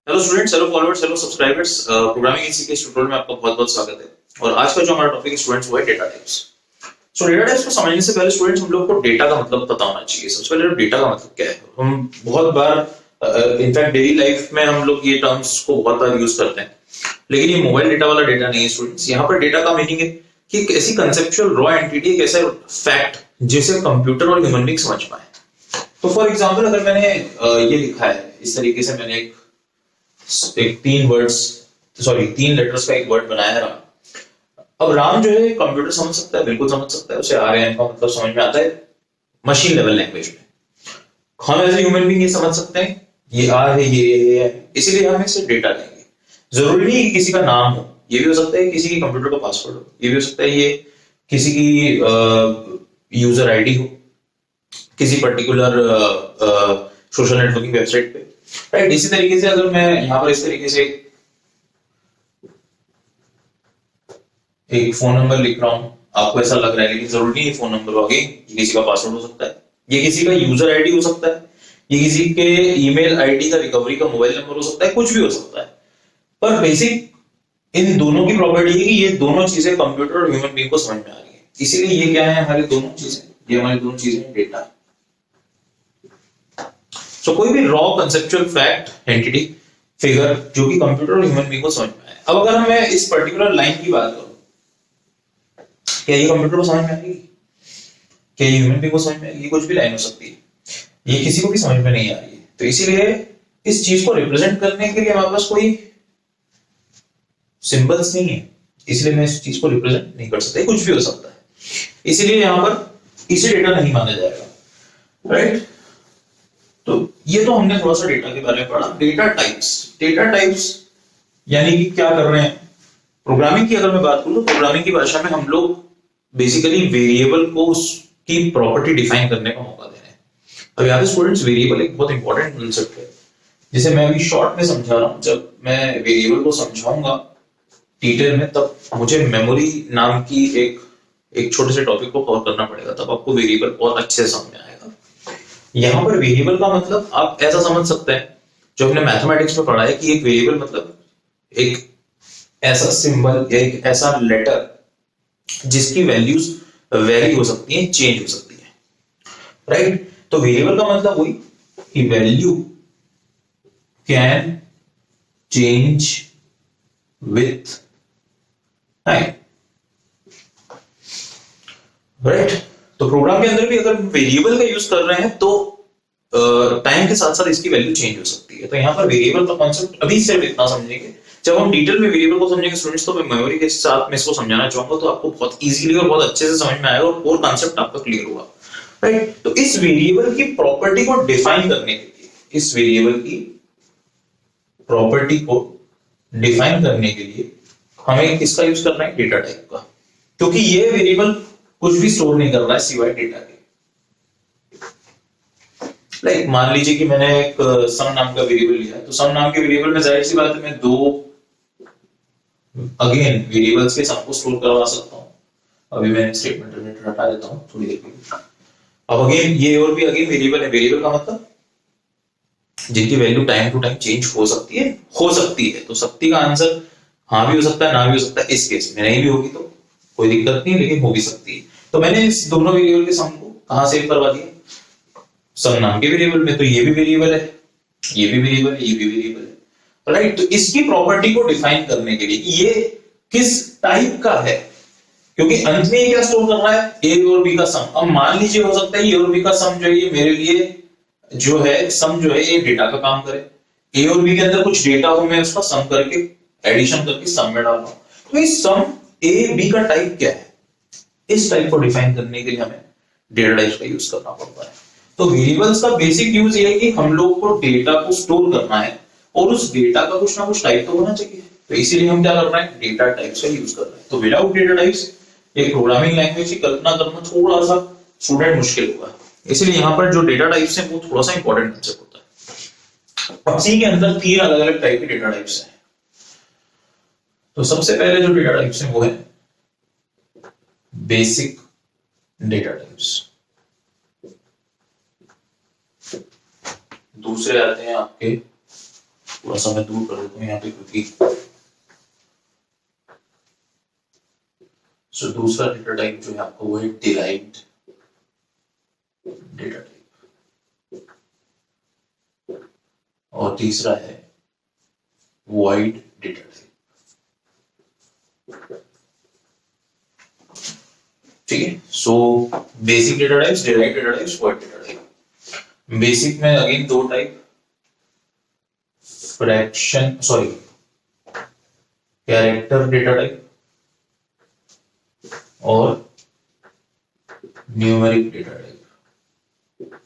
Hello students, hello followers, hello subscribers. Programming इसी के इस ट्यूटोरियल में आपका बहुत बहुत स्वागत है। और आज का जो हमारा टॉपिक है स्टूडेंट्स वो है डेटा टाइप्स। सो डेटा टाइप्स को समझने से पहले स्टूडेंट्स हम लोग को डेटा का मतलब पता होना चाहिए। सबसे पहले डेटा का मतलब क्या है। हम बहुत बार इनफैक्ट डेली लाइफ में हम लोग ये टर्म्स को बहुत बार यूज करते हैं, लेकिन ये मोबाइल डेटा वाला डेटा नहीं है स्टूडेंट्स। यहाँ पर डेटा का मीनिंग है कि एक ऐसी कंसेप्चुअल रॉ एंटिटी, एक ऐसा फैक्ट जिसे कंप्यूटर और ह्यूमन बीइंग समझ पाए। तो फॉर एग्जाम्पल अगर मैंने ये लिखा है इस तरीके से, मैंने एक तीन लेटर्स का एक वर्ड बनाया है राम। अब राम जो है कंप्यूटर समझ सकता है, बिल्कुल समझ सकता है, उसे आर एन का मतलब समझ में आता है मशीन लेवल लैंग्वेज में। हम एज ए ह्यूमन बीइंग ये समझ सकते हैं ये आर है, ये है, इसीलिए हम इससे डेटा लेंगे। जरूरी नहीं कि किसी का नाम हो, ये भी हो सकता है किसी की कंप्यूटर का पासवर्ड हो, ये भी हो सकता है ये किसी की यूजर आईडी हो किसी पर्टिकुलर सोशल नेटवर्किंग वेबसाइट पे, राइट। इसी तरीके से अगर मैं यहाँ पर इस तरीके से एक फोन नंबर लिख रहा हूं, आपको ऐसा लग रहा है, लेकिन जरूरी नहीं फोन नंबर होगी, ये किसी का पासवर्ड हो सकता है, ये किसी का यूजर आईडी हो सकता है, ये किसी के ईमेल आईडी का रिकवरी का मोबाइल नंबर हो सकता है, कुछ भी हो सकता है। पर बेसिक इन दोनों की प्रॉपर्टी है कि ये दोनों चीजें कंप्यूटर और ह्यूमन बीइंग को समझ में आ रही है, इसीलिए ये क्या है, हमारी दोनों चीजें, ये हमारी दोनों चीजें डेटा। सो कोई भी raw conceptual fact entity figure जो कि कंप्यूटर और ह्यूमन बीइंग को समझ में आए। अब अगर मैं इस पर्टिकुलर लाइन की बात करूं, क्या ये कंप्यूटर को समझ में आएगी, क्या ये ह्यूमन बीइंग को समझ में आएगी? ये कुछ भी लाइन हो सकती है, ये किसी को भी समझ में नहीं आ रही है। तो इसीलिए इस चीज को रिप्रेजेंट करने के लिए हमारे पास कोई सिंबल्स नहीं है, इसलिए मैं इस चीज को रिप्रेजेंट नहीं कर सकता, कुछ भी हो सकता है, इसीलिए यहां पर इसे डेटा नहीं माना जाएगा, राइट। तो ये तो हमने थोड़ा सा डेटा के बारे में पढ़ा। डेटा टाइप्स यानी कि क्या कर रहे हैं। प्रोग्रामिंग की अगर मैं बात करूं तो प्रोग्रामिंग की भाषा में हम लोग बेसिकली वेरिएबल को उसकी प्रॉपर्टी डिफाइन करने का मौका दे रहे हैं। अब यहाँ पे स्टूडेंट्स, वेरिएबल एक बहुत इंपॉर्टेंट कंसेप्ट है जिसे मैं अभी शॉर्ट में समझा रहा हूं। जब मैं वेरिएबल को समझाऊंगा डिटेल में, तब मुझे मेमोरी नाम की एक छोटे से टॉपिक को कवर करना पड़ेगा, तब आपको वेरिएबल बहुत अच्छे से समझ में आएगा। यहां पर वेरिएबल का मतलब आप ऐसा समझ सकते हैं, जो हमने मैथमेटिक्स में पढ़ा है कि एक वेरिएबल मतलब एक ऐसा सिंबल या एक ऐसा लेटर जिसकी वैल्यूज वेरी हो सकती है, चेंज हो सकती है, राइट। तो वेरिएबल का मतलब वही कि value can change with time, right. तो प्रोग्राम के अंदर भी अगर वेरिएबल का यूज कर रहे हैं तो टाइम के साथ साथ इसकी वैल्यू चेंज हो सकती है। तो यहाँ पर वेरिएबल का कॉन्सेप्ट अभी सिर्फ इतना समझेंगे। जब हम डिटेल में वेरिएबल को समझेंगे स्टूडेंट्स, तो मैं मेमोरी के साथ में इसको समझाना चाहूंगा, तो आपको बहुत इजीली और बहुत अच्छे से समझ में आएगा और कोर कॉन्सेप्ट आपका क्लियर होगा, राइट। तो इस वेरिएबल की प्रॉपर्टी को डिफाइन करने के लिए, इस वेरिएबल की प्रॉपर्टी को डिफाइन करने के लिए हमें किसका यूज करना है, डेटा टाइप का, क्योंकि ये वेरिएबल कुछ भी स्टोर नहीं कर रहा है सिवाय डेटा के। लाइक मान लीजिए कि मैंने एक सम नाम का वेरिएबल लिया, तो सम नाम के वेरिएबल में जाहिर सी बात है मैं दो अगेन वेरिएबल्स के सम को स्टोर करवा सकता हूं। अभी मैं स्टेटमेंट जनरेटर हटा देता हूं थोड़ी देर के लिए। अब अगेन ये और भी अगेन वेरिएबल है। वेरिएबल का मतलब जिनकी value time to time change हो सकती है, तो सकती का आंसर हाँ भी हो सकता है, ना भी हो सकता है। इस केस में नहीं भी होगी तो कोई दिक्कत नहीं, लेकिन हो भी सकती है। तो मैंने इस दोनों वेरिएबल के सम को कहां सेव करवा दिया, सम नाम के वेरिएबल में। तो ये भी वेरिएबल है, ये भी वेरिएबल है, ये भी वेरिएबल है, राइट। तो इसकी प्रॉपर्टी को डिफाइन करने के लिए ये किस टाइप का है, क्योंकि अंत में ये क्या स्टोर कर रहा है, ए और बी का सम। अब मान लीजिए हो सकता है ए और बी का सम जो है ये मेरे लिए जो है सम जो है ये डेटा का काम करे। ए और बी के अंदर कुछ डेटा हो, मैं उसका सम करके एडिशन करके सम में डाल रहा हूं। तो इस सम ए बी का टाइप क्या है, इस टाइप को डिफाइन करने के लिए हमें डेटा टाइप्स का यूज करना पड़ता है। तो वेरिएबल्स का बेसिक यूज ये है कि हम लोग को डेटा को स्टोर करना है और उस डेटा का कुछ ना कुछ टाइप तो होना चाहिए। तो इसीलिए हम क्या कर रहे हैं, डेटा टाइप्स का यूज कर रहे हैं। तो विदाउट डेटा टाइप्स एक प्रोग्रामिंग लैंग्वेज की कल्पना करना थोड़ा सा स्टूडेंट मुश्किल होगा। इसलिए यहाँ पर जो डेटा टाइप्स हैं वो थोड़ा सा इंपॉर्टेंट कंसेप्ट होता है। पबजी के अंदर तीन अलग अलग टाइप के डेटा टाइप्स हैं। तो सबसे पहले जो डेटा टाइप्स हैं वो है बेसिक डेटा टाइप्स, दूसरे आते हैं आपके थोड़ा सा मैं दूर कर देता हूँ यहाँ पे क्योंकि सो दूसरा डेटा टाइप जो है आपका वो है डिराइव्ड डेटा टाइप और तीसरा है वॉइड डेटा टाइप। ठीक है, so basic data types, derived data types, void data type. Basic में अगेन दो type, fraction sorry character data type और न्यूमेरिक डेटा टाइप।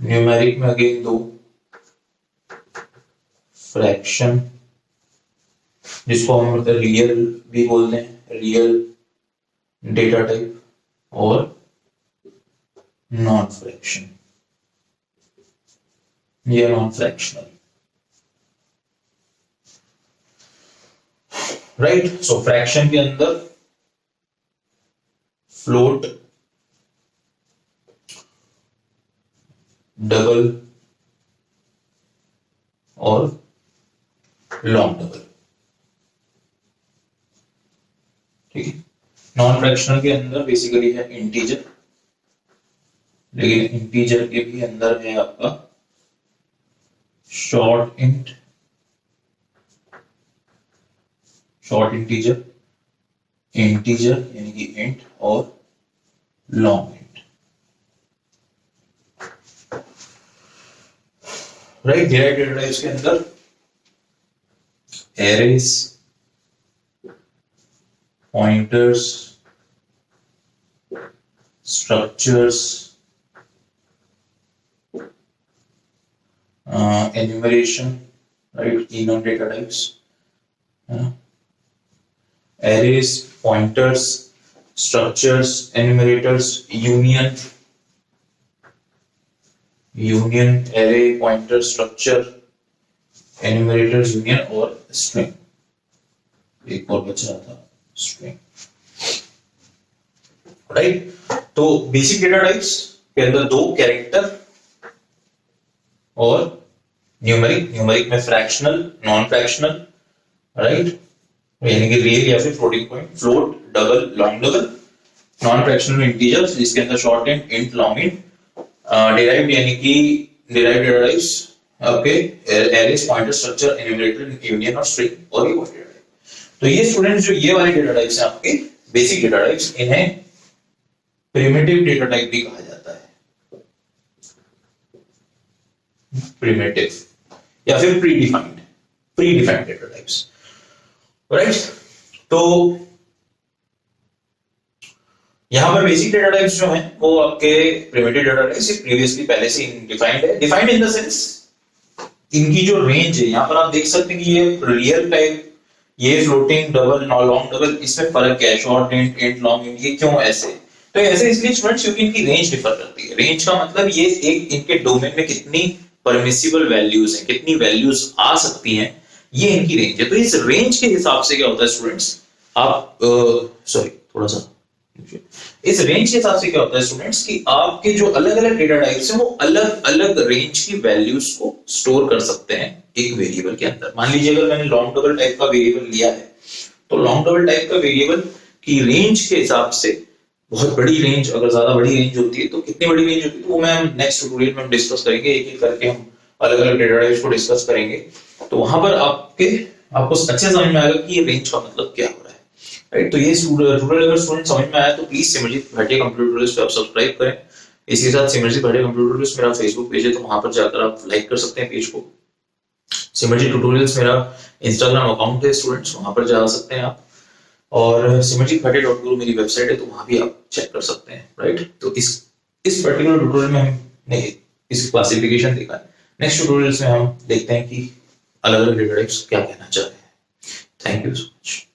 न्यूमेरिक में अगेन दो, फ्रैक्शन जिसको हम रियल भी बोलते हैं, रियल डेटा टाइप और नॉन फ्रैक्शन या नॉन फ्रैक्शनल। राइट, सो फ्रैक्शन के अंदर फ्लोट, डबल और लॉन्ग डबल। ठीक है, नॉन फ्रैक्शनल के अंदर बेसिकली है इंटीजर, लेकिन इंटीजर के भी अंदर है आपका short int, short integer, integer यानी कि इंट और long int. Right, derived data types के अंदर arrays, pointers, structures, enumeration, right, तीन ऑन data types, arrays, pointers, structures, enumerators, union, union, array, pointer, structure, enumerators, union और स्ट्रिंग। एक और बच रहा था, स्ट्रिंग। राइट, तो बेसिक डेटा टाइप्स के अंदर दो, कैरेक्टर और न्यूमेरिक। न्यूमेरिक में फ्रैक्शनल, नॉन फ्रैक्शनल, राइट, यानी कि रियल या फिर floating point, float, double, long double. Non fractional में इंटीजर्स जिसके अंदर short int, int, long int. Derived यानी कि डिराइव्ड डेटा टाइप्स आपके arrays, pointer, structure, enumerator, union और स्ट्रिंग और ये डेटा टाइप। तो ये स्टूडेंट्स जो ये वाले डेटा टाइप्स हैं आपके बेसिक डेटा टाइप्स, इन्हें प्रिमिटिव डेटा टाइप भी कहा जाता है, प्रिमिटिव या फिर प्रीडिफाइंड डेटा टाइप्स। राइट, तो यहां पर बेसिक डेटा टाइप्स जो हैं वो आपके प्रिमिटिव डेटा टाइप्स प्रीवियसली पहले से डिफाइंड है। डिफाइंड इन द सेंस इनकी जो रेंज है, यहां पर आप देख सकते हैं कि ये रियल टाइप, ये फ्लोटिंग, डबल, लॉन्ग डबल, इसमें फर्क क्या है, short int, int, long int, ये क्यों ऐसे? तो ऐसे इसलिए स्टूडेंट्स क्योंकि इनकी रेंज डिफर करती है। रेंज का मतलब ये एक इनके डोमेन में कितनी परमिसिबल वैल्यूज हैं, कितनी वैल्यूज आ सकती हैं, ये इनकी रेंज है। तो इस रेंज के हिसाब से क्या होता है स्टूडेंट्स, आप सॉरी थोड़ा सा, इस रेंज के हिसाब से क्या होता है स्टूडेंट्स कि आपके जो अलग अलग डेटा टाइप्स हैं वो अलग अलग रेंज की वैल्यूज को स्टोर कर सकते हैं एक वेरिएबल के अंदर। मान लीजिए अगर मैंने लॉन्ग डबल टाइप का वेरिएबल लिया है, तो लॉन्ग डबल टाइप का वेरिएबल की रेंज के हिसाब से बहुत बड़ी रेंज, अगर ज्यादा बड़ी रेंज होती है तो कितनी बड़ी रेंज होती है वो मैं नेक्स्ट ट्यूटोरियल में डिस्कस करेंगे, एक एक करके हम अलग अलग डेटा टाइप्स को डिस्कस करेंगे। तो वहां पर आपको अच्छे समझ में आएगा कि ये रेंज का मतलब क्या हो रहा है। राइट, तो ये ट्यूटोरियल अगर स्टूडेंट समझ में आया तो please Simarjeet Bhatia computer tutorials पे आप सब्सक्राइब करें। इसके साथ सिमरजीत भाटिया कंप्यूटर ट्यूटोरियल्स मेरा फेसबुक पेज है, तो वहां पर जाकर आप लाइक कर सकते हैं पेज को। सिमरजीत ट्यूटोरियल्स मेरा इंस्टाग्राम अकाउंट है स्टूडेंट्स, वहां पर जा सकते हैं आप। और simarjitbhatia.guru मेरी वेबसाइट है, तो वहां भी आप चेक कर सकते हैं। राइट, तो इस पर्टिकुलर ट्यूटोरियल में हमने इस क्लासिफिकेशन देखा है। नेक्स्ट ट्यूटोरियल्स में हम देखते हैं कि अलग अलग डेटा टाइप्स क्या कहना चाह रहे हैं। Thank you so much.